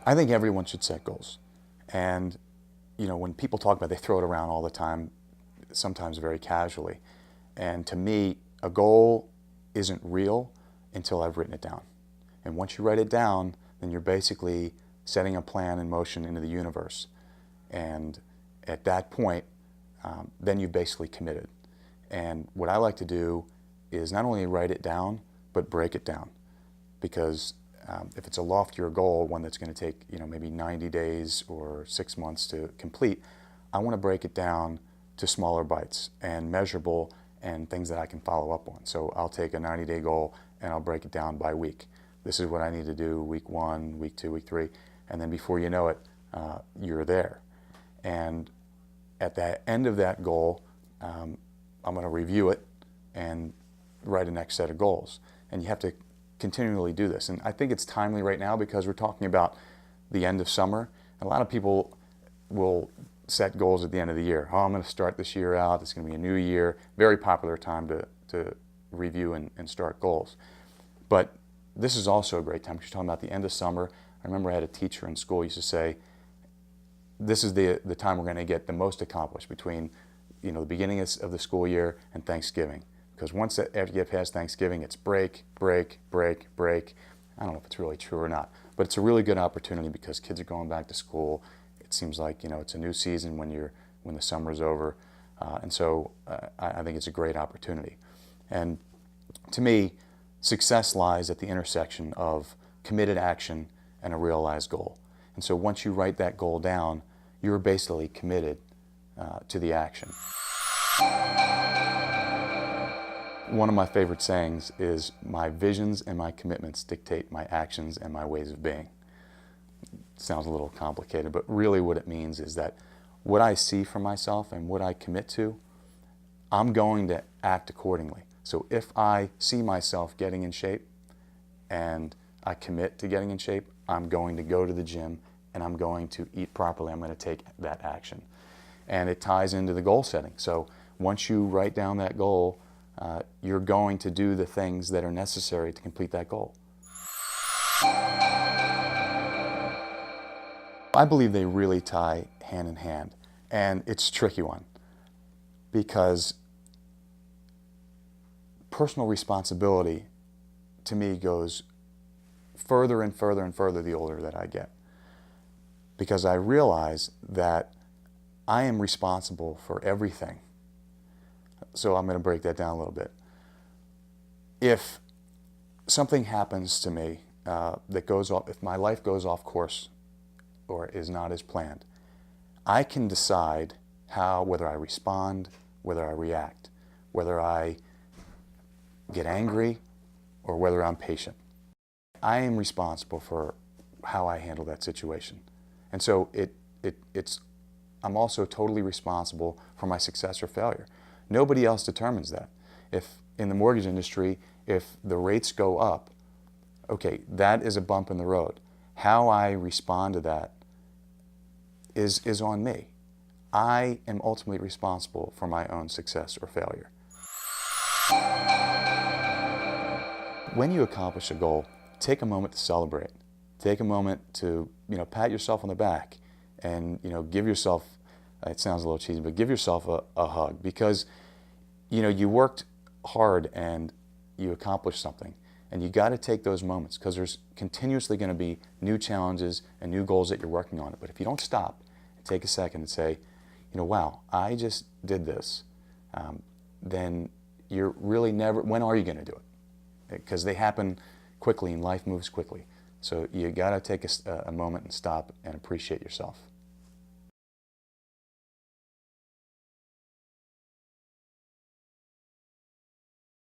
I think everyone should set goals. And, you know, when people talk about it, they throw it around all the time, sometimes very casually. And to me, a goal isn't real until I've written it down. And once you write it down, then you're basically setting a plan in motion into the universe. And at that point, then you've basically committed. And what I like to do is not only write it down, but break it down. Because if it's a loftier goal, one that's going to take, you know, maybe 90 days or 6 months to complete, I want to break it down to smaller bites and measurable and things that I can follow up on. So I'll take a 90-day goal and I'll break it down by week. This is what I need to do week 1, week 2, week 3, and then before you know it, you're there. And at the end of that goal, I'm going to review it and write a next set of goals. And you have to continually do this. And I think it's timely right now because we're talking about the end of summer. A lot of people will set goals at the end of the year. Oh, I'm going to start this year out. It's going to be a new year. Very popular time to review and start goals. But this is also a great time because you're talking about the end of summer. I remember I had a teacher in school who used to say, this is the time we're going to get the most accomplished between, you know, the beginning of the school year and Thanksgiving. Because once after you get past Thanksgiving, it's break, break, break, break. I don't know if it's really true or not, but it's a really good opportunity because kids are going back to school. It seems like, you know, it's a new season when the summer's over, and so I think it's a great opportunity. And to me, success lies at the intersection of committed action and a realized goal. And so once you write that goal down, you're basically committed to the action. One of my favorite sayings is, my visions and my commitments dictate my actions and my ways of being. Sounds a little complicated, but really what it means is that what I see for myself and what I commit to, I'm going to act accordingly. So if I see myself getting in shape and I commit to getting in shape, I'm going to go to the gym and I'm going to eat properly. I'm going to take that action. And it ties into the goal setting. So once you write down that goal, you're going to do the things that are necessary to complete that goal. I believe they really tie hand in hand, and it's a tricky one because personal responsibility to me goes further and further and further the older that I get, because I realize that I am responsible for everything. So I'm going to break that down a little bit. If something happens to me that goes off, if my life goes off course or is not as planned, I can decide whether I respond, whether I react, whether I get angry, or whether I'm patient. I am responsible for how I handle that situation. And so I'm also totally responsible for my success or failure. Nobody else determines that. If in the mortgage industry, if the rates go up, okay, that is a bump in the road. How I respond to that is on me. I am ultimately responsible for my own success or failure. When you accomplish a goal, take a moment to celebrate. Take a moment to, you know, pat yourself on the back and, you know, give yourself, it sounds a little cheesy, but give yourself a hug, because, you know, you worked hard and you accomplished something, and you got to take those moments because there's continuously going to be new challenges and new goals that you're working on. But if you don't stop and take a second and say, you know, wow, I just did this, then you're really never, when are you going to do it? Because they happen quickly and life moves quickly. So you got to take a moment and stop and appreciate yourself.